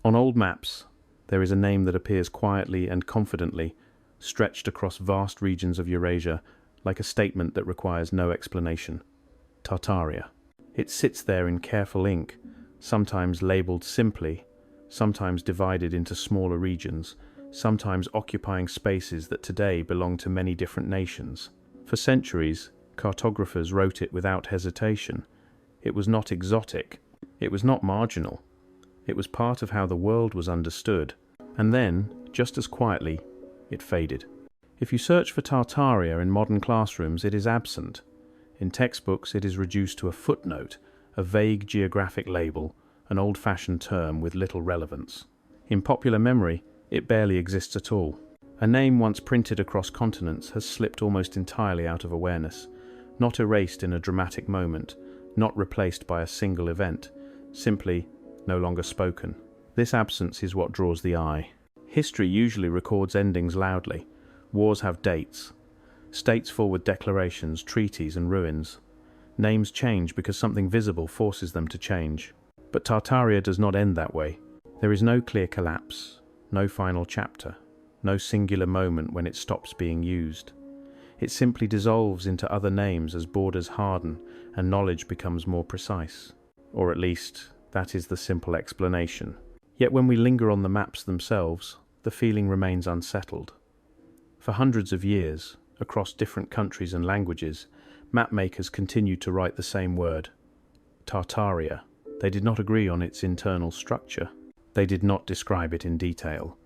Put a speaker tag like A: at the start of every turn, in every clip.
A: On old maps, there is a name that appears quietly and confidently, stretched across vast regions of Eurasia, like a statement that requires no explanation. Tartaria. It sits there in careful ink, sometimes labeled simply, sometimes divided into smaller regions, sometimes occupying spaces that today belong to many different nations. For centuries, cartographers wrote it without hesitation. It was not exotic. It was not marginal. It was part of how the world was understood. And then, just as quietly, it faded. If you search for Tartaria in modern classrooms, it is absent. In textbooks, it is reduced to a footnote, a vague geographic label, an old-fashioned term with little relevance. In popular memory, it barely exists at all. A name once printed across continents has slipped almost entirely out of awareness, not erased in a dramatic moment, not replaced by a single event, simply no longer spoken. This absence is what draws the eye. History usually records endings loudly. Wars have dates. States forward declarations, treaties, and ruins. Names change because something visible forces them to change. But Tartaria does not end that way. There is no clear collapse, no final chapter, no singular moment when it stops being used. It simply dissolves into other names as borders harden and knowledge becomes more precise. Or at least, that is the simple explanation. Yet when we linger on the maps themselves, the feeling remains unsettled. For hundreds of years, across different countries and languages, mapmakers continued to write the same word, Tartaria. They did not agree on its internal structure. They did not describe it in detail.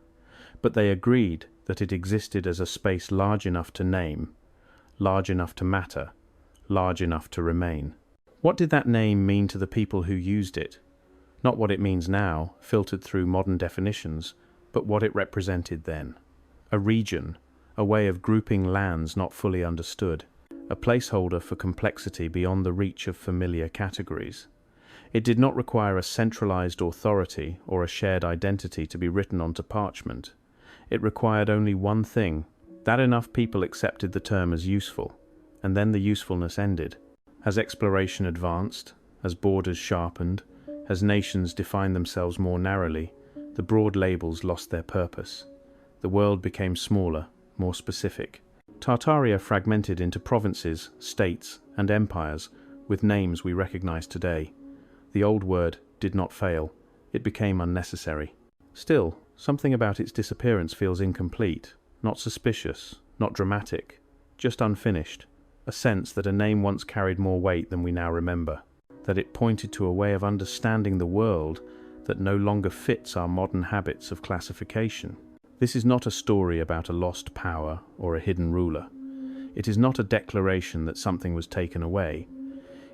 A: But they agreed that it existed as a space large enough to name, large enough to matter, large enough to remain. What did that name mean to the people who used it? Not what it means now, filtered through modern definitions, but what it represented then. A region, a way of grouping lands not fully understood, a placeholder for complexity beyond the reach of familiar categories. It did not require a centralized authority or a shared identity to be written onto parchment. It required only one thing, that enough people accepted the term as useful, and then the usefulness ended. As exploration advanced, as borders sharpened, as nations defined themselves more narrowly, the broad labels lost their purpose. The world became smaller, more specific. Tartaria fragmented into provinces, states, and empires, with names we recognize today. The old word did not fail. It became unnecessary. Still, something about its disappearance feels incomplete, not suspicious, not dramatic, just unfinished. A sense that a name once carried more weight than we now remember. That it pointed to a way of understanding the world that no longer fits our modern habits of classification. This is not a story about a lost power or a hidden ruler. It is not a declaration that something was taken away.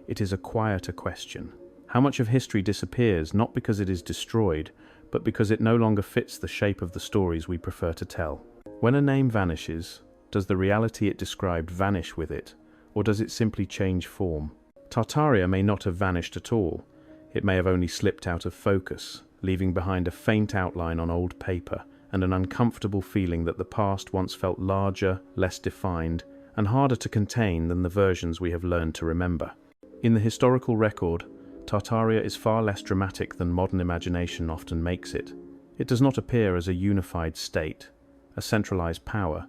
A: It is a quieter question. How much of history disappears not because it is destroyed, but because it no longer fits the shape of the stories we prefer to tell? When a name vanishes, does the reality it described vanish with it, or does it simply change form? Tartaria may not have vanished at all. It may have only slipped out of focus, leaving behind a faint outline on old paper and an uncomfortable feeling that the past once felt larger, less defined, and harder to contain than the versions we have learned to remember. In the historical record, Tartaria is far less dramatic than modern imagination often makes it. It does not appear as a unified state, a centralized power,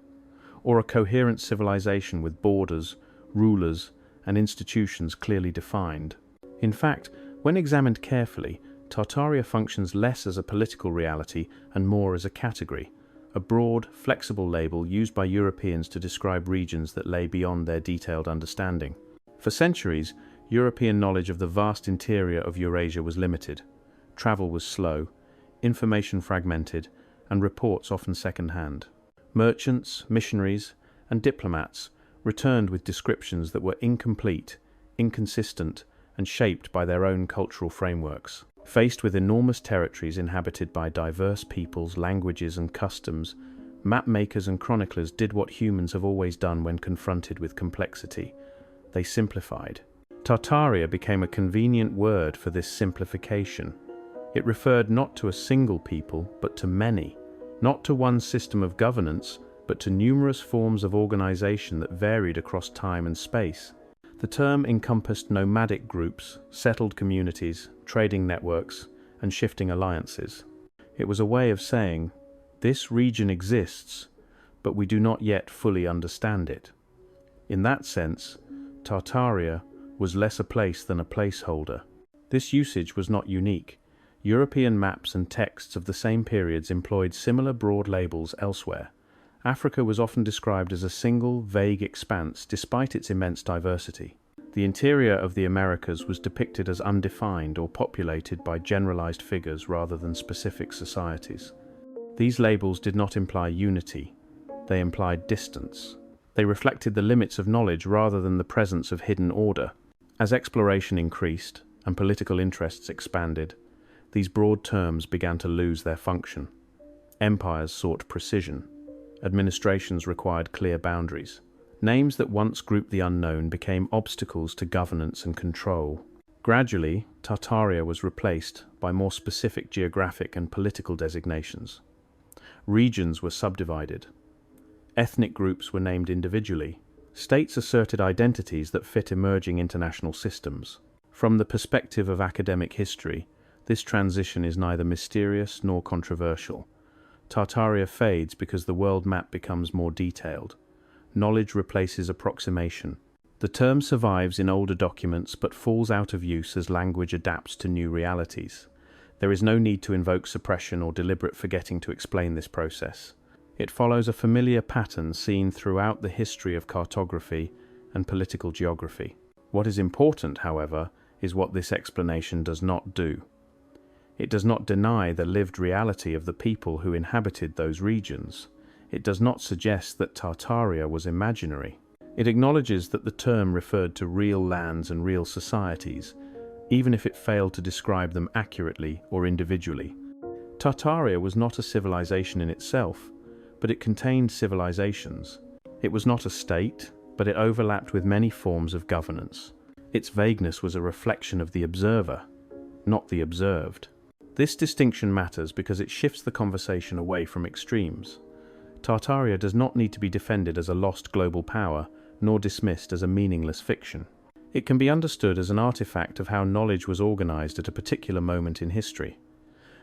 A: or a coherent civilization with borders, rulers, and institutions clearly defined. In fact, when examined carefully, Tartaria functions less as a political reality and more as a category, a broad, flexible label used by Europeans to describe regions that lay beyond their detailed understanding. For centuries, European knowledge of the vast interior of Eurasia was limited. Travel was slow, information fragmented, and reports often second-hand. Merchants, missionaries, and diplomats returned with descriptions that were incomplete, inconsistent, and shaped by their own cultural frameworks. Faced with enormous territories inhabited by diverse peoples, languages, and customs, mapmakers and chroniclers did what humans have always done when confronted with complexity. They simplified. Tartaria became a convenient word for this simplification. It referred not to a single people, but to many. Not to one system of governance, but to numerous forms of organization that varied across time and space. The term encompassed nomadic groups, settled communities, trading networks, and shifting alliances. It was a way of saying, this region exists, but we do not yet fully understand it. In that sense, Tartaria was less a place than a placeholder. This usage was not unique. European maps and texts of the same periods employed similar broad labels elsewhere. Africa was often described as a single, vague expanse despite its immense diversity. The interior of the Americas was depicted as undefined or populated by generalized figures rather than specific societies. These labels did not imply unity, they implied distance. They reflected the limits of knowledge rather than the presence of hidden order. As exploration increased and political interests expanded, these broad terms began to lose their function. Empires sought precision. Administrations required clear boundaries. Names that once grouped the unknown became obstacles to governance and control. Gradually, Tartaria was replaced by more specific geographic and political designations. Regions were subdivided. Ethnic groups were named individually. States asserted identities that fit emerging international systems. From the perspective of academic history, this transition is neither mysterious nor controversial. Tartaria fades because the world map becomes more detailed. Knowledge replaces approximation. The term survives in older documents but falls out of use as language adapts to new realities. There is no need to invoke suppression or deliberate forgetting to explain this process. It follows a familiar pattern seen throughout the history of cartography and political geography. What is important, however, is what this explanation does not do. It does not deny the lived reality of the people who inhabited those regions. It does not suggest that Tartaria was imaginary. It acknowledges that the term referred to real lands and real societies, even if it failed to describe them accurately or individually. Tartaria was not a civilization in itself, but it contained civilizations. It was not a state, but it overlapped with many forms of governance. Its vagueness was a reflection of the observer, not the observed. This distinction matters because it shifts the conversation away from extremes. Tartaria does not need to be defended as a lost global power, nor dismissed as a meaningless fiction. It can be understood as an artifact of how knowledge was organized at a particular moment in history.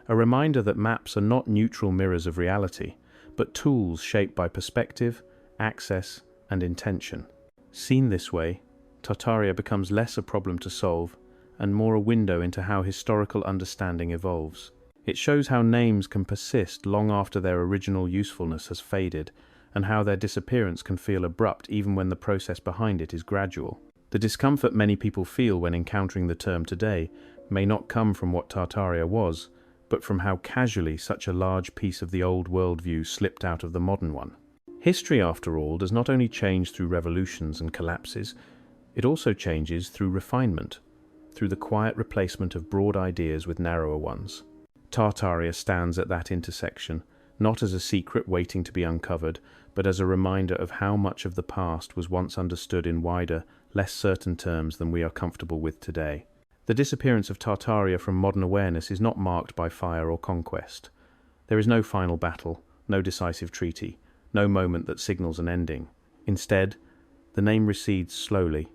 A: A reminder that maps are not neutral mirrors of reality, but tools shaped by perspective, access, and intention. Seen this way, Tartaria becomes less a problem to solve and more a window into how historical understanding evolves. It shows how names can persist long after their original usefulness has faded, and how their disappearance can feel abrupt even when the process behind it is gradual. The discomfort many people feel when encountering the term today may not come from what Tartaria was, but from how casually such a large piece of the old worldview slipped out of the modern one. History, after all, does not only change through revolutions and collapses, it also changes through refinement, through the quiet replacement of broad ideas with narrower ones. Tartaria stands at that intersection, not as a secret waiting to be uncovered, but as a reminder of how much of the past was once understood in wider, less certain terms than we are comfortable with today. The disappearance of Tartaria from modern awareness is not marked by fire or conquest. There is no final battle, no decisive treaty, no moment that signals an ending. Instead, the name recedes slowly,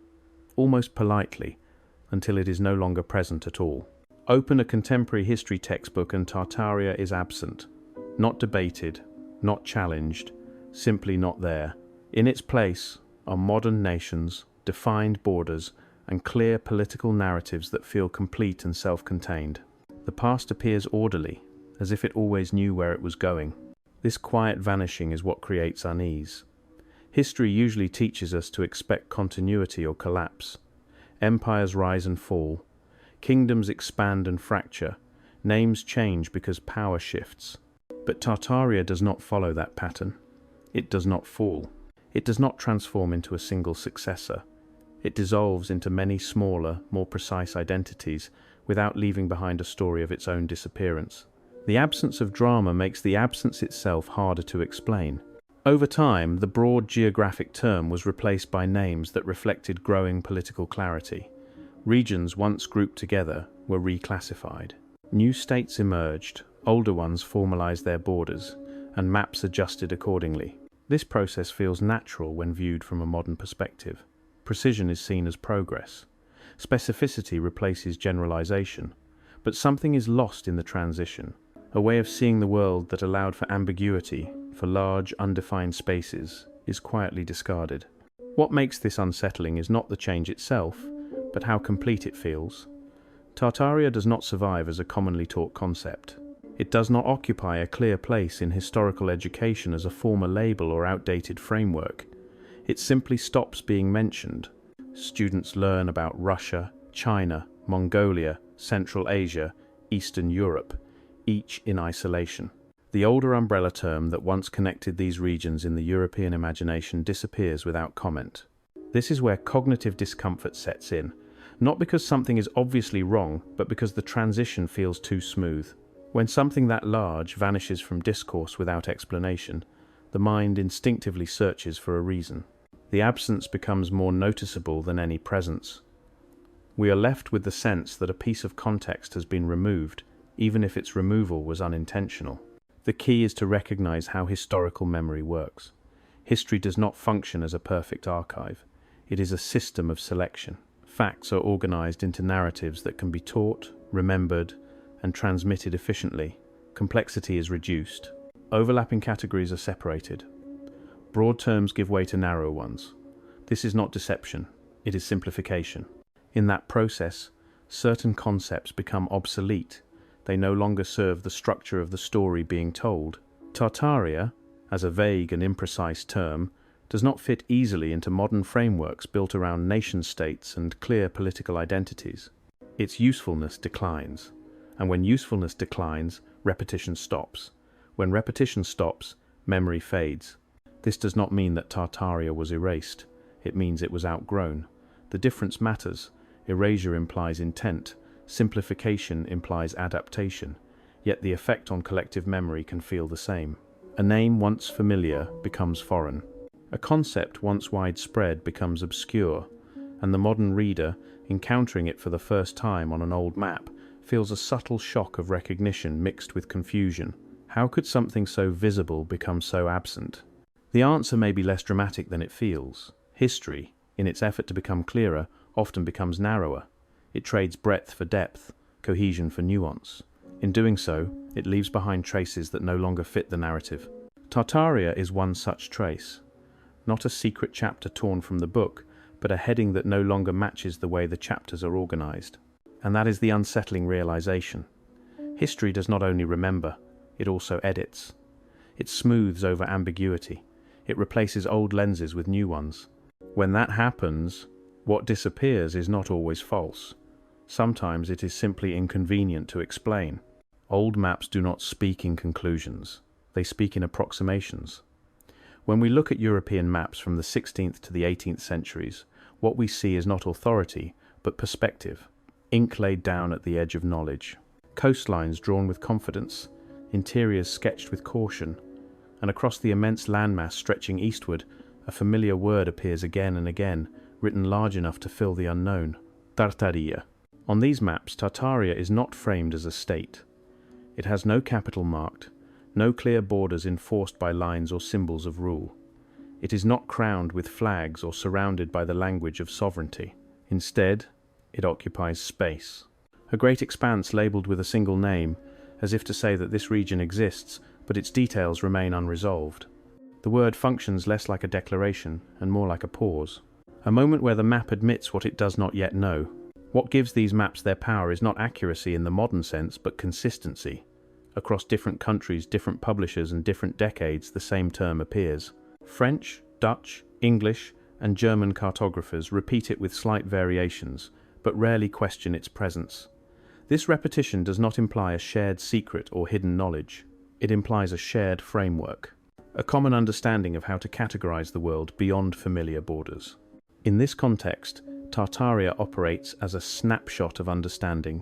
A: almost politely, until it is no longer present at all. Open a contemporary history textbook and Tartaria is absent. Not debated, not challenged, simply not there. In its place are modern nations, defined borders, and clear political narratives that feel complete and self-contained. The past appears orderly, as if it always knew where it was going. This quiet vanishing is what creates unease. History usually teaches us to expect continuity or collapse. Empires rise and fall. Kingdoms expand and fracture. Names change because power shifts. But Tartaria does not follow that pattern. It does not fall. It does not transform into a single successor. It dissolves into many smaller, more precise identities without leaving behind a story of its own disappearance. The absence of drama makes the absence itself harder to explain. Over time, the broad geographic term was replaced by names that reflected growing political clarity. Regions once grouped together were reclassified. New states emerged, older ones formalized their borders, and maps adjusted accordingly. This process feels natural when viewed from a modern perspective. Precision is seen as progress. Specificity replaces generalization, but something is lost in the transition. A way of seeing the world that allowed for ambiguity, for large, undefined spaces, is quietly discarded. What makes this unsettling is not the change itself, but how complete it feels. Tartaria does not survive as a commonly taught concept. It does not occupy a clear place in historical education as a former label or outdated framework. It simply stops being mentioned. Students learn about Russia, China, Mongolia, Central Asia, Eastern Europe, each in isolation. The older umbrella term that once connected these regions in the European imagination disappears without comment. This is where cognitive discomfort sets in, not because something is obviously wrong, but because the transition feels too smooth. When something that large vanishes from discourse without explanation, the mind instinctively searches for a reason. The absence becomes more noticeable than any presence. We are left with the sense that a piece of context has been removed, even if its removal was unintentional. The key is to recognize how historical memory works. History does not function as a perfect archive. It is a system of selection. Facts are organized into narratives that can be taught, remembered, and transmitted efficiently. Complexity is reduced. Overlapping categories are separated. Broad terms give way to narrow ones. This is not deception, it is simplification. In that process, certain concepts become obsolete. They no longer serve the structure of the story being told. Tartaria, as a vague and imprecise term, does not fit easily into modern frameworks built around nation-states and clear political identities. Its usefulness declines. And when usefulness declines, repetition stops. When repetition stops, memory fades. This does not mean that Tartaria was erased. It means it was outgrown. The difference matters. Erasure implies intent. Simplification implies adaptation. Yet the effect on collective memory can feel the same. A name once familiar becomes foreign. A concept once widespread becomes obscure. And the modern reader, encountering it for the first time on an old map, feels a subtle shock of recognition mixed with confusion. How could something so visible become so absent? The answer may be less dramatic than it feels. History, in its effort to become clearer, often becomes narrower. It trades breadth for depth, cohesion for nuance. In doing so, it leaves behind traces that no longer fit the narrative. Tartaria is one such trace. Not a secret chapter torn from the book, but a heading that no longer matches the way the chapters are organized. And that is the unsettling realization. History does not only remember, it also edits. It smooths over ambiguity. It replaces old lenses with new ones. When that happens, what disappears is not always false. Sometimes it is simply inconvenient to explain. Old maps do not speak in conclusions. They speak in approximations. When we look at European maps from the 16th to the 18th centuries, what we see is not authority, but perspective. Ink laid down at the edge of knowledge. Coastlines drawn with confidence. Interiors sketched with caution. And across the immense landmass stretching eastward, a familiar word appears again and again, written large enough to fill the unknown. Tartaria. On these maps, Tartaria is not framed as a state. It has no capital marked, no clear borders enforced by lines or symbols of rule. It is not crowned with flags or surrounded by the language of sovereignty. Instead, it occupies space. A great expanse labelled with a single name, as if to say that this region exists, but its details remain unresolved. The word functions less like a declaration and more like a pause. A moment where the map admits what it does not yet know. What gives these maps their power is not accuracy in the modern sense, but consistency. Across different countries, different publishers, and different decades, the same term appears. French, Dutch, English, and German cartographers repeat it with slight variations, but rarely question its presence. This repetition does not imply a shared secret or hidden knowledge. It implies a shared framework, a common understanding of how to categorize the world beyond familiar borders. In this context, Tartaria operates as a snapshot of understanding,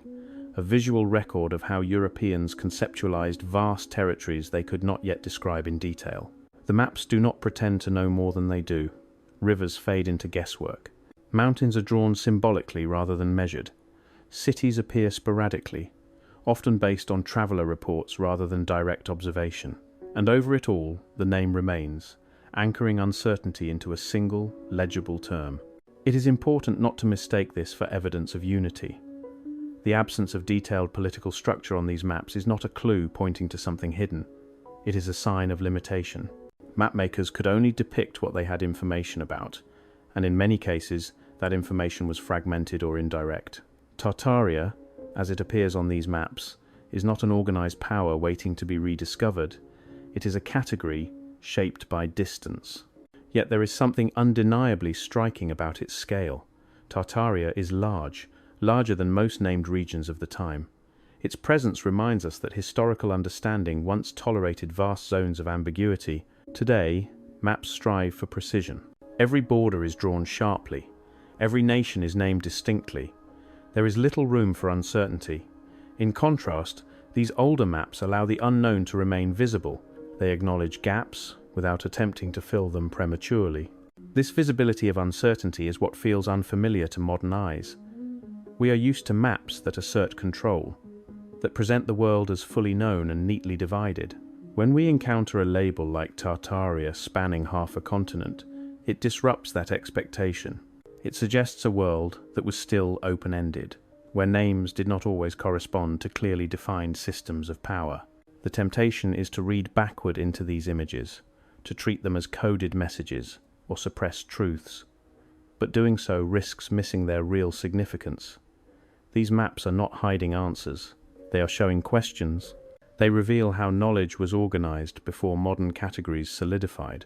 A: a visual record of how Europeans conceptualized vast territories they could not yet describe in detail. The maps do not pretend to know more than they do. Rivers fade into guesswork. Mountains are drawn symbolically rather than measured. Cities appear sporadically, often based on traveller reports rather than direct observation. And over it all, the name remains, anchoring uncertainty into a single, legible term. It is important not to mistake this for evidence of unity. The absence of detailed political structure on these maps is not a clue pointing to something hidden. It is a sign of limitation. Mapmakers could only depict what they had information about, and in many cases, that information was fragmented or indirect. Tartaria, as it appears on these maps, is not an organized power waiting to be rediscovered. It is a category shaped by distance. Yet there is something undeniably striking about its scale. Tartaria is large, larger than most named regions of the time. Its presence reminds us that historical understanding once tolerated vast zones of ambiguity. Today, maps strive for precision. Every border is drawn sharply. Every nation is named distinctly. There is little room for uncertainty. In contrast, these older maps allow the unknown to remain visible. They acknowledge gaps without attempting to fill them prematurely. This visibility of uncertainty is what feels unfamiliar to modern eyes. We are used to maps that assert control, that present the world as fully known and neatly divided. When we encounter a label like Tartaria spanning half a continent, it disrupts that expectation. It suggests a world that was still open-ended, where names did not always correspond to clearly defined systems of power. The temptation is to read backward into these images, to treat them as coded messages or suppressed truths. But doing so risks missing their real significance. These maps are not hiding answers. They are showing questions. They reveal how knowledge was organized before modern categories solidified.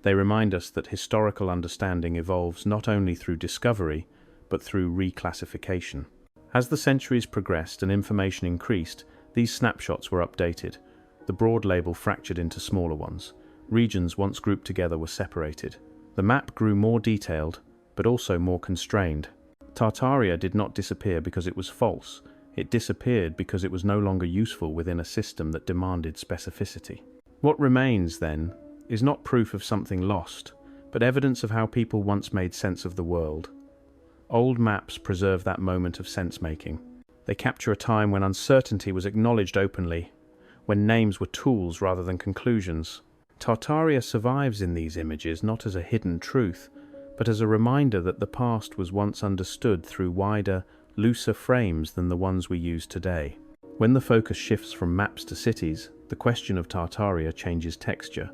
A: They remind us that historical understanding evolves not only through discovery, but through reclassification. As the centuries progressed and information increased, these snapshots were updated. The broad label fractured into smaller ones. Regions once grouped together were separated. The map grew more detailed, but also more constrained. Tartaria did not disappear because it was false. It disappeared because it was no longer useful within a system that demanded specificity. What remains, then, is not proof of something lost, but evidence of how people once made sense of the world. Old maps preserve that moment of sense-making. They capture a time when uncertainty was acknowledged openly, when names were tools rather than conclusions. Tartaria survives in these images not as a hidden truth, but as a reminder that the past was once understood through wider, looser frames than the ones we use today. When the focus shifts from maps to cities, the question of Tartaria changes texture.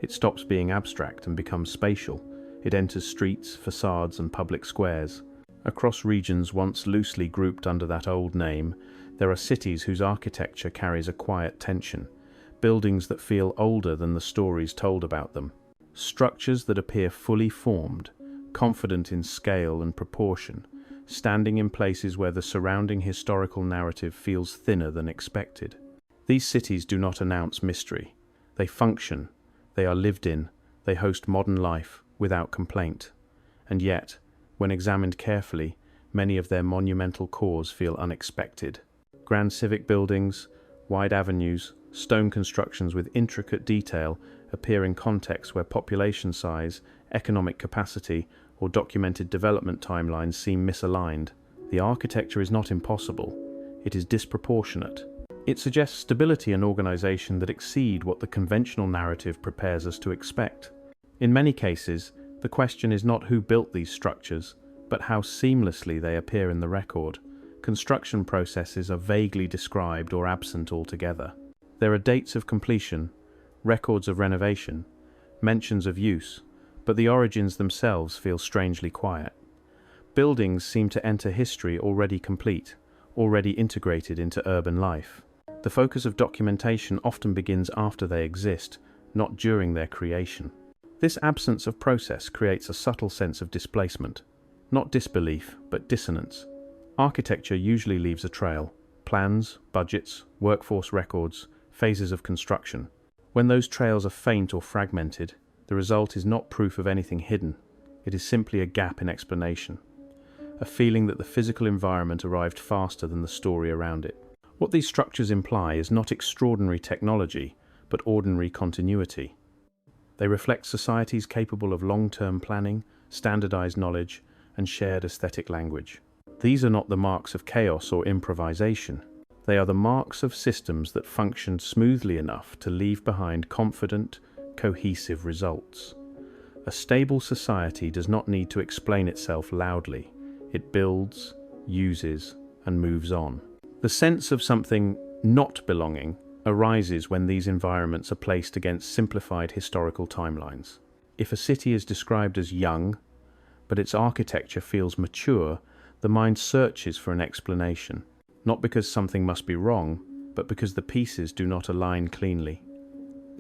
A: It stops being abstract and becomes spatial. It enters streets, facades, and public squares. Across regions once loosely grouped under that old name, there are cities whose architecture carries a quiet tension, buildings that feel older than the stories told about them, structures that appear fully formed, confident in scale and proportion, standing in places where the surrounding historical narrative feels thinner than expected. These cities do not announce mystery. They function. They are lived in. They host modern life without complaint. And yet, when examined carefully, many of their monumental cores feel unexpected. Grand civic buildings, wide avenues, stone constructions with intricate detail appear in contexts where population size, economic capacity, or documented development timelines seem misaligned. The architecture is not impossible. It is disproportionate. It suggests stability and organization that exceed what the conventional narrative prepares us to expect. In many cases, the question is not who built these structures, but how seamlessly they appear in the record. Construction processes are vaguely described or absent altogether. There are dates of completion, records of renovation, mentions of use, but the origins themselves feel strangely quiet. Buildings seem to enter history already complete, already integrated into urban life. The focus of documentation often begins after they exist, not during their creation. This absence of process creates a subtle sense of displacement, not disbelief, but dissonance. Architecture usually leaves a trail: plans, budgets, workforce records, phases of construction. When those trails are faint or fragmented, the result is not proof of anything hidden. It is simply a gap in explanation, a feeling that the physical environment arrived faster than the story around it. What these structures imply is not extraordinary technology, but ordinary continuity. They reflect societies capable of long-term planning, standardized knowledge, and shared aesthetic language. These are not the marks of chaos or improvisation. They are the marks of systems that functioned smoothly enough to leave behind confident, cohesive results. A stable society does not need to explain itself loudly. It builds, uses, and moves on. The sense of something not belonging arises when these environments are placed against simplified historical timelines. If a city is described as young, but its architecture feels mature, the mind searches for an explanation, not because something must be wrong, but because the pieces do not align cleanly.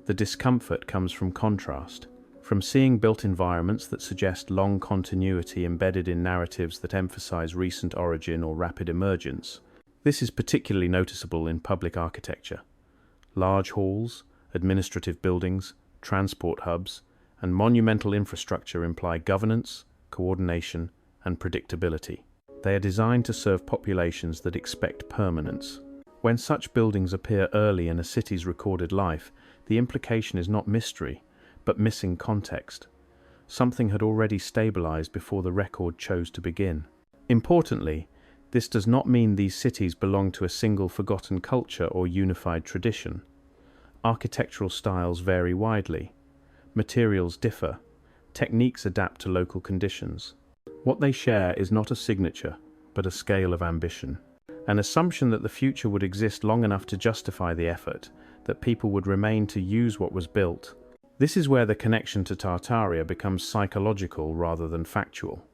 A: The discomfort comes from contrast, from seeing built environments that suggest long continuity embedded in narratives that emphasize recent origin or rapid emergence. This is particularly noticeable in public architecture. Large halls, administrative buildings, transport hubs, and monumental infrastructure imply governance, coordination, and predictability. They are designed to serve populations that expect permanence. When such buildings appear early in a city's recorded life, the implication is not mystery, but missing context. Something had already stabilized before the record chose to begin. Importantly, this does not mean these cities belong to a single forgotten culture or unified tradition. Architectural styles vary widely. Materials differ. Techniques adapt to local conditions. What they share is not a signature, but a scale of ambition. An assumption that the future would exist long enough to justify the effort, that people would remain to use what was built. This is where the connection to Tartaria becomes psychological rather than factual.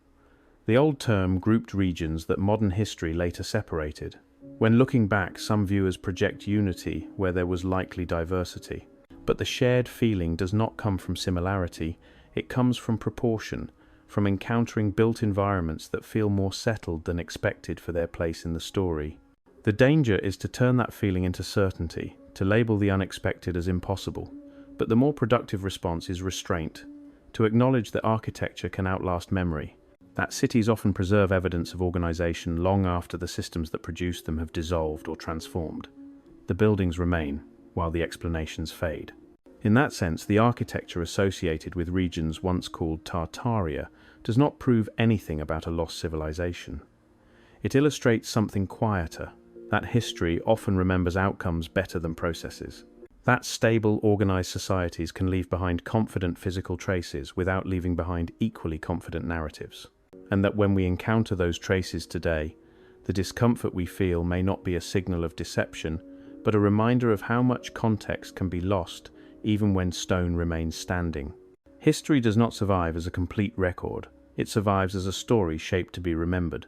A: The old term grouped regions that modern history later separated. When looking back, some viewers project unity where there was likely diversity. But the shared feeling does not come from similarity, it comes from proportion, from encountering built environments that feel more settled than expected for their place in the story. The danger is to turn that feeling into certainty, to label the unexpected as impossible. But the more productive response is restraint, to acknowledge that architecture can outlast memory, that cities often preserve evidence of organization long after the systems that produced them have dissolved or transformed. The buildings remain, while the explanations fade. In that sense, the architecture associated with regions once called Tartaria does not prove anything about a lost civilization. It illustrates something quieter, that history often remembers outcomes better than processes. That stable, organized societies can leave behind confident physical traces without leaving behind equally confident narratives. And that when we encounter those traces today, the discomfort we feel may not be a signal of deception, but a reminder of how much context can be lost even when stone remains standing. History does not survive as a complete record, it survives as a story shaped to be remembered.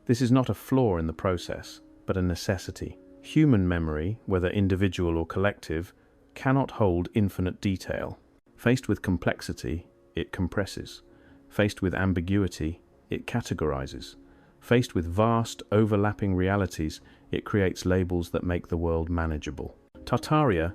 A: This is not a flaw in the process, but a necessity. Human memory, whether individual or collective, cannot hold infinite detail. Faced with complexity, it compresses. Faced with ambiguity, it categorizes. Faced with vast, overlapping realities, it creates labels that make the world manageable. Tartaria,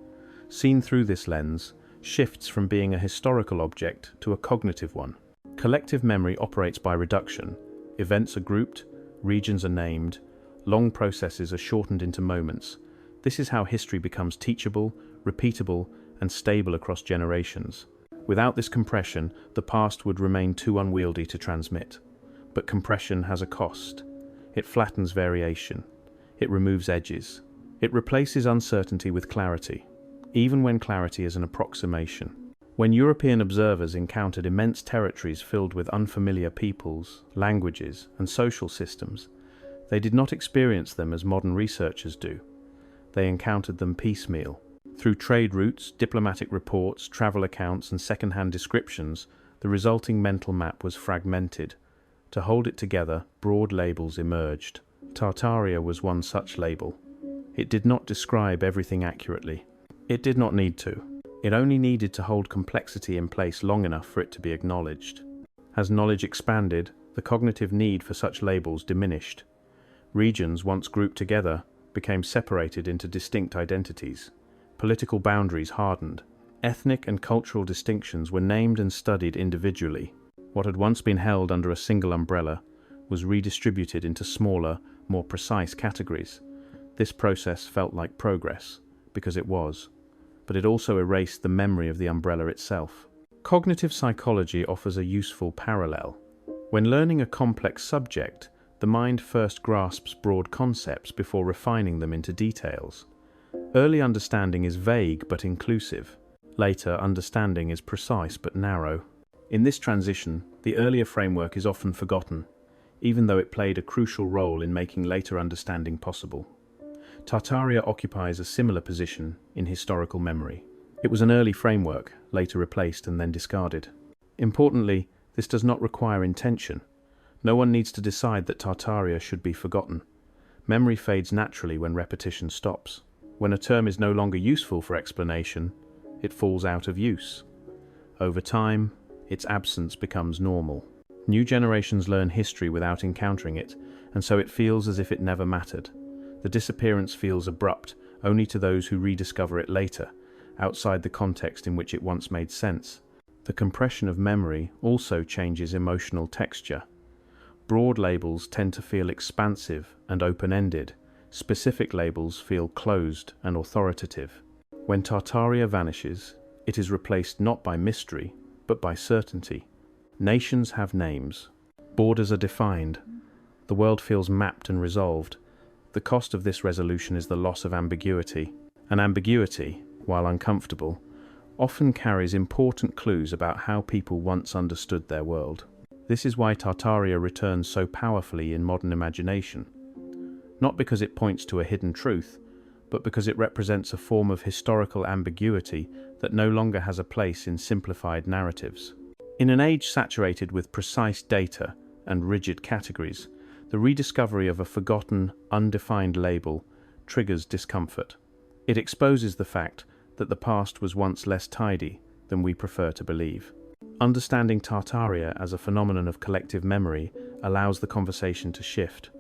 A: seen through this lens, shifts from being a historical object to a cognitive one. Collective memory operates by reduction. Events are grouped, regions are named, long processes are shortened into moments. This is how history becomes teachable, repeatable, and stable across generations. Without this compression, the past would remain too unwieldy to transmit. But compression has a cost. It flattens variation. It removes edges. It replaces uncertainty with clarity, even when clarity is an approximation. When European observers encountered immense territories filled with unfamiliar peoples, languages, and social systems, they did not experience them as modern researchers do. They encountered them piecemeal. Through trade routes, diplomatic reports, travel accounts, and second-hand descriptions, the resulting mental map was fragmented. To hold it together, broad labels emerged. Tartaria was one such label. It did not describe everything accurately. It did not need to. It only needed to hold complexity in place long enough for it to be acknowledged. As knowledge expanded, the cognitive need for such labels diminished. Regions, once grouped together, became separated into distinct identities. Political boundaries hardened. Ethnic and cultural distinctions were named and studied individually. What had once been held under a single umbrella was redistributed into smaller, more precise categories. This process felt like progress, because it was, but it also erased the memory of the umbrella itself. Cognitive psychology offers a useful parallel. When learning a complex subject, the mind first grasps broad concepts before refining them into details. Early understanding is vague but inclusive. Later, understanding is precise but narrow. In this transition, the earlier framework is often forgotten. even though it played a crucial role in making later understanding possible. Tartaria occupies a similar position in historical memory. It was an early framework, later replaced and then discarded. Importantly, this does not require intention. No one needs to decide that Tartaria should be forgotten. Memory fades naturally when repetition stops. When a term is no longer useful for explanation, it falls out of use. Over time, its absence becomes normal. New generations learn history without encountering it, and so it feels as if it never mattered. The disappearance feels abrupt only to those who rediscover it later, outside the context in which it once made sense. The compression of memory also changes emotional texture. Broad labels tend to feel expansive and open-ended. Specific labels feel closed and authoritative. When Tartaria vanishes, it is replaced not by mystery, but by certainty. Nations have names. Borders are defined. The world feels mapped and resolved. The cost of this resolution is the loss of ambiguity. And ambiguity, while uncomfortable, often carries important clues about how people once understood their world. This is why Tartaria returns so powerfully in modern imagination. Not because it points to a hidden truth, but because it represents a form of historical ambiguity that no longer has a place in simplified narratives. In an age saturated with precise data and rigid categories, the rediscovery of a forgotten, undefined label triggers discomfort. It exposes the fact that the past was once less tidy than we prefer to believe. Understanding Tartaria as a phenomenon of collective memory allows the conversation to shift.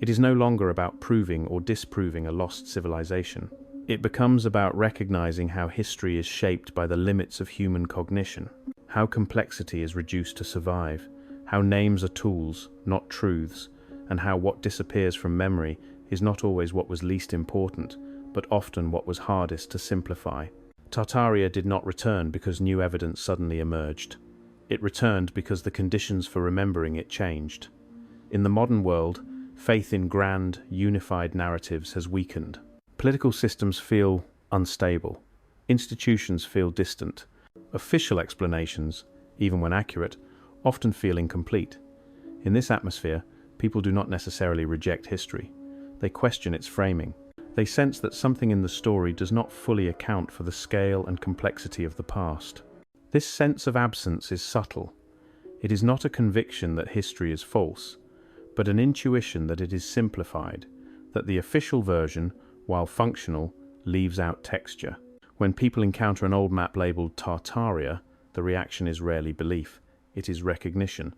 A: It is no longer about proving or disproving a lost civilization. It becomes about recognizing how history is shaped by the limits of human cognition, how complexity is reduced to survive, how names are tools, not truths, and how what disappears from memory is not always what was least important, but often what was hardest to simplify. Tartaria did not return because new evidence suddenly emerged. It returned because the conditions for remembering it changed. In the modern world, faith in grand, unified narratives has weakened. Political systems feel unstable. Institutions feel distant. Official explanations, even when accurate, often feel incomplete. In this atmosphere, people do not necessarily reject history. They question its framing. They sense that something in the story does not fully account for the scale and complexity of the past. This sense of absence is subtle. It is not a conviction that history is false, but an intuition that it is simplified, that the official version, while functional, leaves out texture. When people encounter an old map labeled Tartaria, the reaction is rarely belief. It is recognition,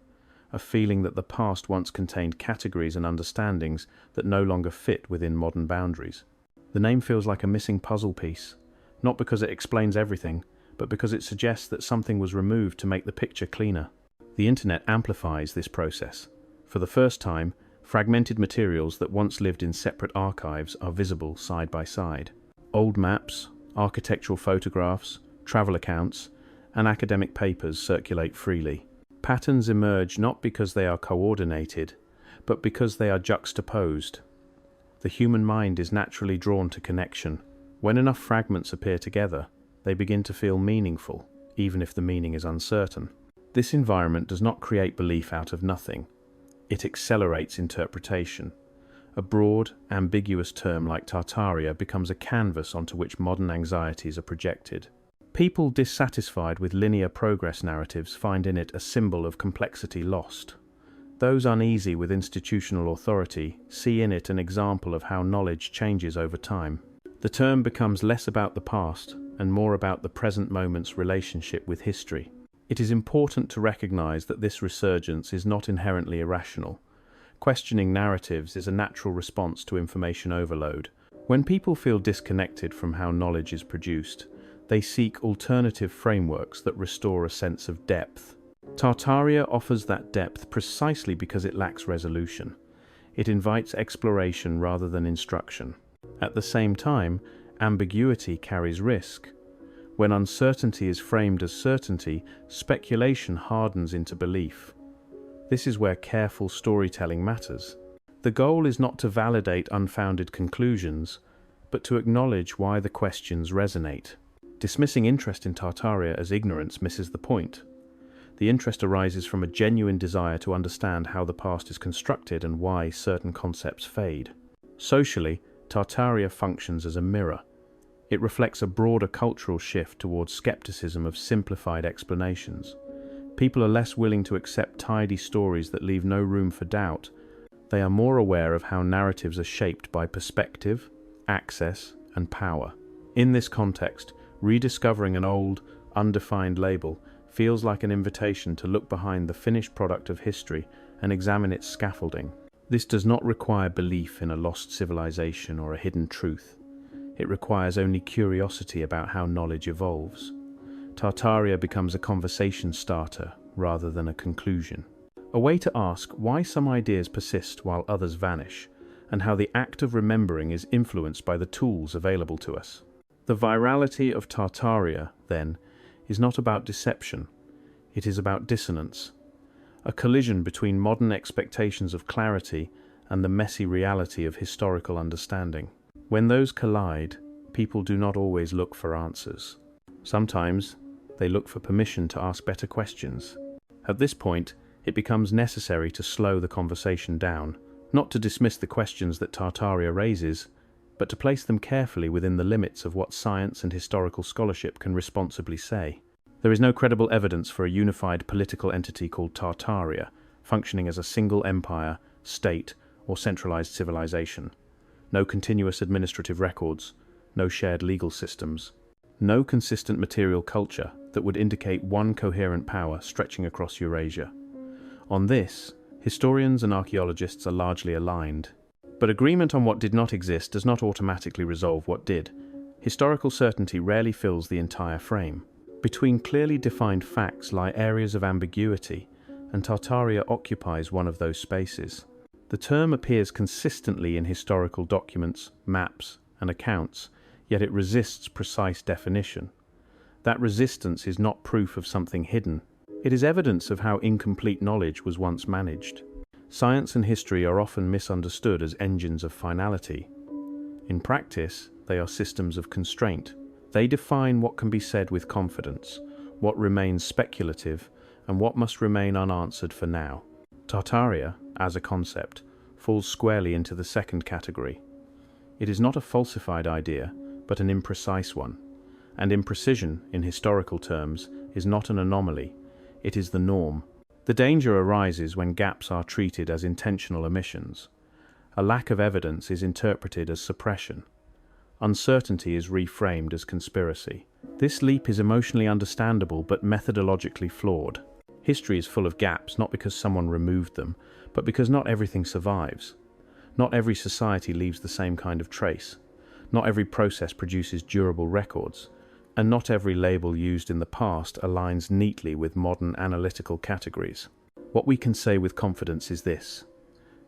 A: a feeling that the past once contained categories and understandings that no longer fit within modern boundaries. The name feels like a missing puzzle piece, not because it explains everything, but because it suggests that something was removed to make the picture cleaner. The internet amplifies this process. For the first time, fragmented materials that once lived in separate archives are visible side by side. Old maps, architectural photographs, travel accounts, and academic papers circulate freely. Patterns emerge not because they are coordinated, but because they are juxtaposed. The human mind is naturally drawn to connection. When enough fragments appear together, they begin to feel meaningful, even if the meaning is uncertain. This environment does not create belief out of nothing. It accelerates interpretation. A broad, ambiguous term like Tartaria becomes a canvas onto which modern anxieties are projected. People dissatisfied with linear progress narratives find in it a symbol of complexity lost. Those uneasy with institutional authority see in it an example of how knowledge changes over time. The term becomes less about the past and more about the present moment's relationship with history. It is important to recognize that this resurgence is not inherently irrational. Questioning narratives is a natural response to information overload. When people feel disconnected from how knowledge is produced, they seek alternative frameworks that restore a sense of depth. Tartaria offers that depth precisely because it lacks resolution. It invites exploration rather than instruction. At the same time, ambiguity carries risk. When uncertainty is framed as certainty, speculation hardens into belief. This is where careful storytelling matters. The goal is not to validate unfounded conclusions, but to acknowledge why the questions resonate. Dismissing interest in Tartaria as ignorance misses the point. The interest arises from a genuine desire to understand how the past is constructed and why certain concepts fade. Socially, Tartaria functions as a mirror. It reflects a broader cultural shift towards skepticism of simplified explanations. People are less willing to accept tidy stories that leave no room for doubt. They are more aware of how narratives are shaped by perspective, access, and power. In this context, rediscovering an old, undefined label feels like an invitation to look behind the finished product of history and examine its scaffolding. This does not require belief in a lost civilization or a hidden truth. It requires only curiosity about how knowledge evolves. Tartaria becomes a conversation starter rather than a conclusion. A way to ask why some ideas persist while others vanish, and how the act of remembering is influenced by the tools available to us. The virality of Tartaria, then, is not about deception. It is about dissonance, a collision between modern expectations of clarity and the messy reality of historical understanding. When those collide, people do not always look for answers. Sometimes, they look for permission to ask better questions. At this point, it becomes necessary to slow the conversation down, not to dismiss the questions that Tartaria raises, but to place them carefully within the limits of what science and historical scholarship can responsibly say. There is no credible evidence for a unified political entity called Tartaria, functioning as a single empire, state, or centralized civilization. No continuous administrative records, no shared legal systems, no consistent material culture that would indicate one coherent power stretching across Eurasia. On this, historians and archaeologists are largely aligned. But agreement on what did not exist does not automatically resolve what did. Historical certainty rarely fills the entire frame. Between clearly defined facts lie areas of ambiguity, and Tartaria occupies one of those spaces. The term appears consistently in historical documents, maps, and accounts, yet it resists precise definition. That resistance is not proof of something hidden. It is evidence of how incomplete knowledge was once managed. Science and history are often misunderstood as engines of finality. In practice, they are systems of constraint. They define what can be said with confidence, what remains speculative, and what must remain unanswered for now. Tartaria, as a concept, falls squarely into the second category. It is not a falsified idea, but an imprecise one. And imprecision, in historical terms, is not an anomaly. It is the norm. The danger arises when gaps are treated as intentional omissions. A lack of evidence is interpreted as suppression. Uncertainty is reframed as conspiracy. This leap is emotionally understandable but methodologically flawed. History is full of gaps not because someone removed them, but because not everything survives. Not every society leaves the same kind of trace. Not every process produces durable records. And not every label used in the past aligns neatly with modern analytical categories. What we can say with confidence is this: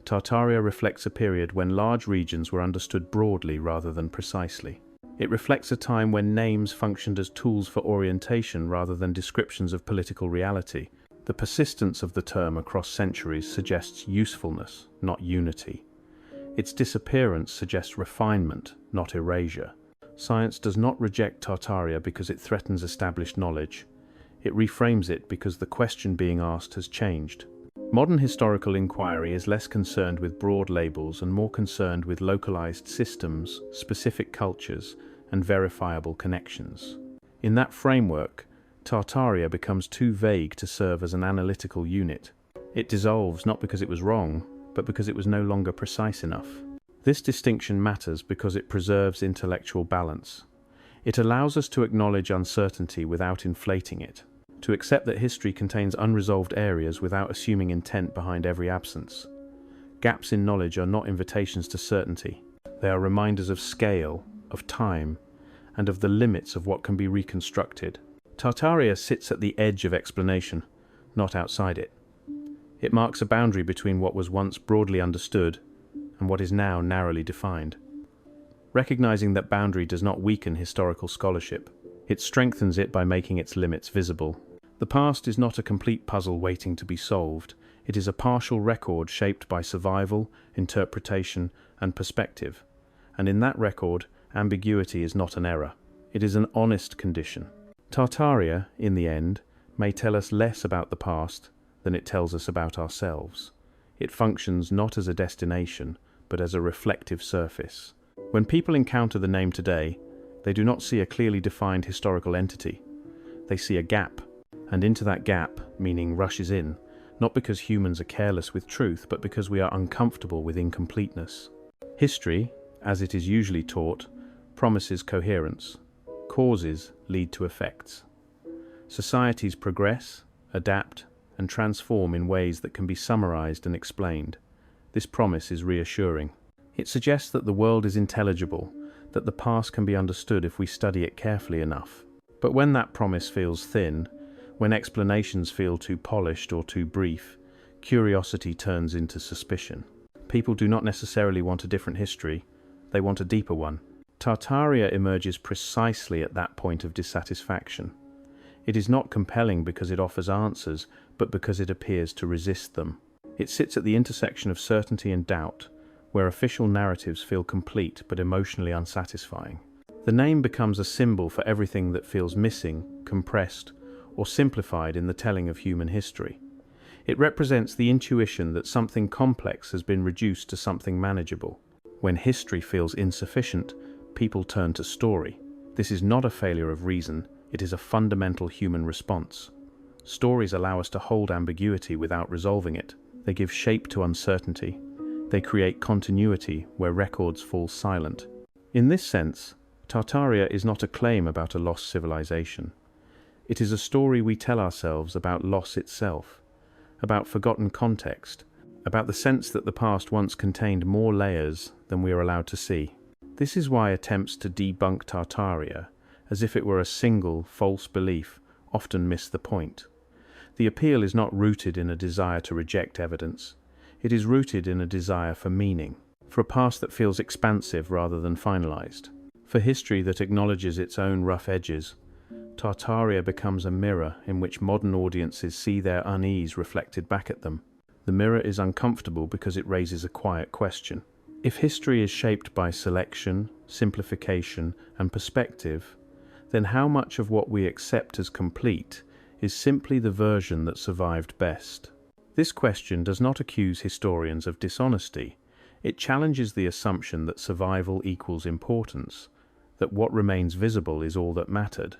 A: Tartaria reflects a period when large regions were understood broadly rather than precisely. It reflects a time when names functioned as tools for orientation rather than descriptions of political reality. The persistence of the term across centuries suggests usefulness, not unity. Its disappearance suggests refinement, not erasure. Science does not reject Tartaria because it threatens established knowledge. It reframes it because the question being asked has changed. Modern historical inquiry is less concerned with broad labels and more concerned with localized systems, specific cultures, and verifiable connections. In that framework, Tartaria becomes too vague to serve as an analytical unit. It dissolves not because it was wrong, but because it was no longer precise enough. This distinction matters because it preserves intellectual balance. It allows us to acknowledge uncertainty without inflating it, to accept that history contains unresolved areas without assuming intent behind every absence. Gaps in knowledge are not invitations to certainty. They are reminders of scale, of time, and of the limits of what can be reconstructed. Tartaria sits at the edge of explanation, not outside it. It marks a boundary between what was once broadly understood and what is now narrowly defined. Recognizing that boundary does not weaken historical scholarship. It strengthens it by making its limits visible. The past is not a complete puzzle waiting to be solved. It is a partial record shaped by survival, interpretation, and perspective. And in that record, ambiguity is not an error. It is an honest condition. Tartaria, in the end, may tell us less about the past than it tells us about ourselves. It functions not as a destination, but as a reflective surface. When people encounter the name today, they do not see a clearly defined historical entity. They see a gap, and into that gap, meaning rushes in, not because humans are careless with truth, but because we are uncomfortable with incompleteness. History, as it is usually taught, promises coherence. Causes lead to effects. Societies progress, adapt, and transform in ways that can be summarized and explained. This promise is reassuring. It suggests that the world is intelligible, that the past can be understood if we study it carefully enough. But when that promise feels thin, when explanations feel too polished or too brief, curiosity turns into suspicion. People do not necessarily want a different history, they want a deeper one. Tartaria emerges precisely at that point of dissatisfaction. It is not compelling because it offers answers, but because it appears to resist them. It sits at the intersection of certainty and doubt, where official narratives feel complete but emotionally unsatisfying. The name becomes a symbol for everything that feels missing, compressed, or simplified in the telling of human history. It represents the intuition that something complex has been reduced to something manageable. When history feels insufficient, people turn to story. This is not a failure of reason, it is a fundamental human response. Stories allow us to hold ambiguity without resolving it. They give shape to uncertainty. They create continuity where records fall silent. In this sense, Tartaria is not a claim about a lost civilization. It is a story we tell ourselves about loss itself, about forgotten context, about the sense that the past once contained more layers than we are allowed to see. This is why attempts to debunk Tartaria, as if it were a single, false belief, often miss the point. The appeal is not rooted in a desire to reject evidence. It is rooted in a desire for meaning, for a past that feels expansive rather than finalized, for history that acknowledges its own rough edges. Tartaria becomes a mirror in which modern audiences see their unease reflected back at them. The mirror is uncomfortable because it raises a quiet question. If history is shaped by selection, simplification, and perspective, then how much of what we accept as complete is simply the version that survived best? This question does not accuse historians of dishonesty. It challenges the assumption that survival equals importance, that what remains visible is all that mattered.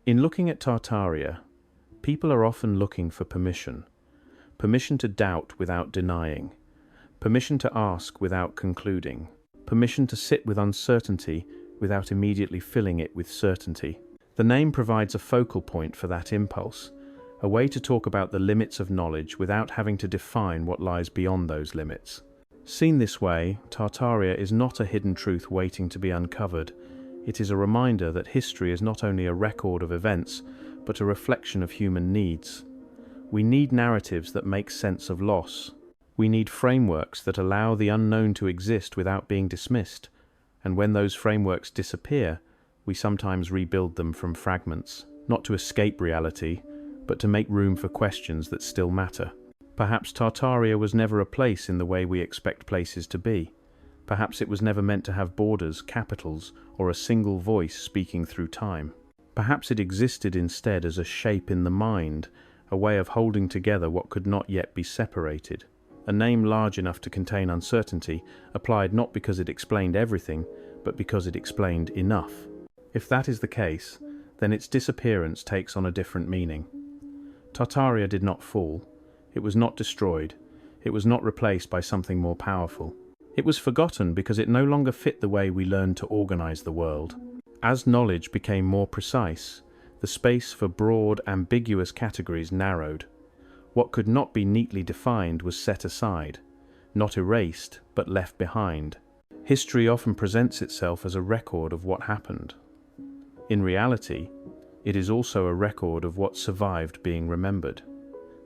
A: In looking at Tartaria, people are often looking for permission. Permission to doubt without denying. Permission to ask without concluding. Permission to sit with uncertainty without immediately filling it with certainty. The name provides a focal point for that impulse, a way to talk about the limits of knowledge without having to define what lies beyond those limits. Seen this way, Tartaria is not a hidden truth waiting to be uncovered. It is a reminder that history is not only a record of events, but a reflection of human needs. We need narratives that make sense of loss. We need frameworks that allow the unknown to exist without being dismissed, and when those frameworks disappear, we sometimes rebuild them from fragments, not to escape reality, but to make room for questions that still matter. Perhaps Tartaria was never a place in the way we expect places to be. Perhaps it was never meant to have borders, capitals, or a single voice speaking through time. Perhaps it existed instead as a shape in the mind, a way of holding together what could not yet be separated. A name large enough to contain uncertainty, applied not because it explained everything, but because it explained enough. If that is the case, then its disappearance takes on a different meaning. Tartaria did not fall. It was not destroyed. It was not replaced by something more powerful. It was forgotten because it no longer fit the way we learned to organize the world. As knowledge became more precise, the space for broad, ambiguous categories narrowed. What could not be neatly defined was set aside, not erased, but left behind. History often presents itself as a record of what happened. In reality, it is also a record of what survived being remembered.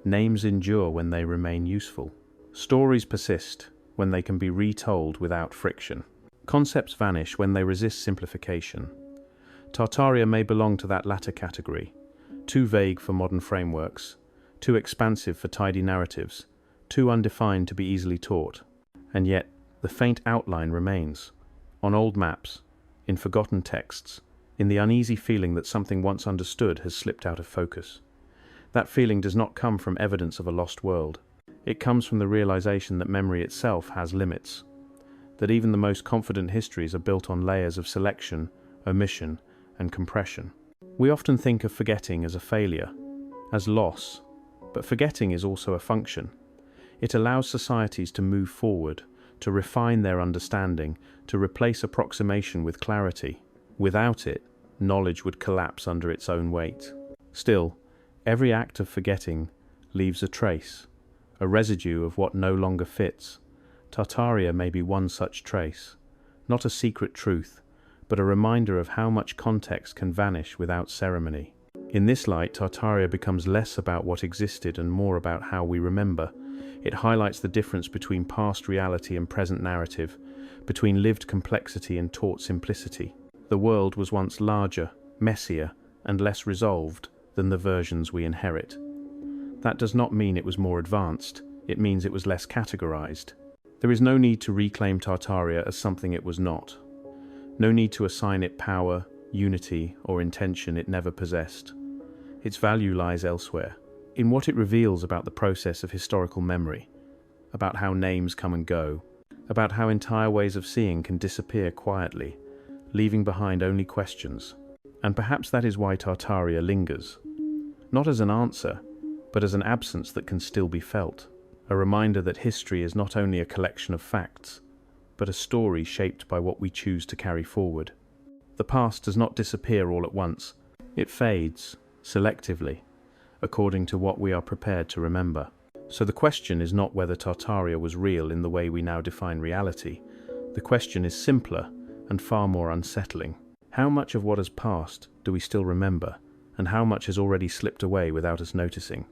A: Names endure when they remain useful. Stories persist when they can be retold without friction. Concepts vanish when they resist simplification. Tartaria may belong to that latter category, too vague for modern frameworks, too expansive for tidy narratives, too undefined to be easily taught. And yet, the faint outline remains, on old maps, in forgotten texts, in the uneasy feeling that something once understood has slipped out of focus. That feeling does not come from evidence of a lost world. It comes from the realization that memory itself has limits, that even the most confident histories are built on layers of selection, omission, and compression. We often think of forgetting as a failure, as loss, but forgetting is also a function. It allows societies to move forward, to refine their understanding, to replace approximation with clarity. Without it, knowledge would collapse under its own weight. Still, every act of forgetting leaves a trace, a residue of what no longer fits. Tartaria may be one such trace, not a secret truth, but a reminder of how much context can vanish without ceremony. In this light, Tartaria becomes less about what existed and more about how we remember. It highlights the difference between past reality and present narrative, between lived complexity and taught simplicity. The world was once larger, messier, and less resolved than the versions we inherit. That does not mean it was more advanced, it means it was less categorized. There is no need to reclaim Tartaria as something it was not. No need to assign it power, unity, or intention it never possessed. Its value lies elsewhere, in what it reveals about the process of historical memory, about how names come and go, about how entire ways of seeing can disappear quietly, leaving behind only questions. And perhaps that is why Tartaria lingers, not as an answer, but as an absence that can still be felt, a reminder that history is not only a collection of facts, but a story shaped by what we choose to carry forward. The past does not disappear all at once. It fades, selectively, according to what we are prepared to remember. So the question is not whether Tartaria was real in the way we now define reality. The question is simpler and far more unsettling. How much of what has passed do we still remember, and how much has already slipped away without us noticing?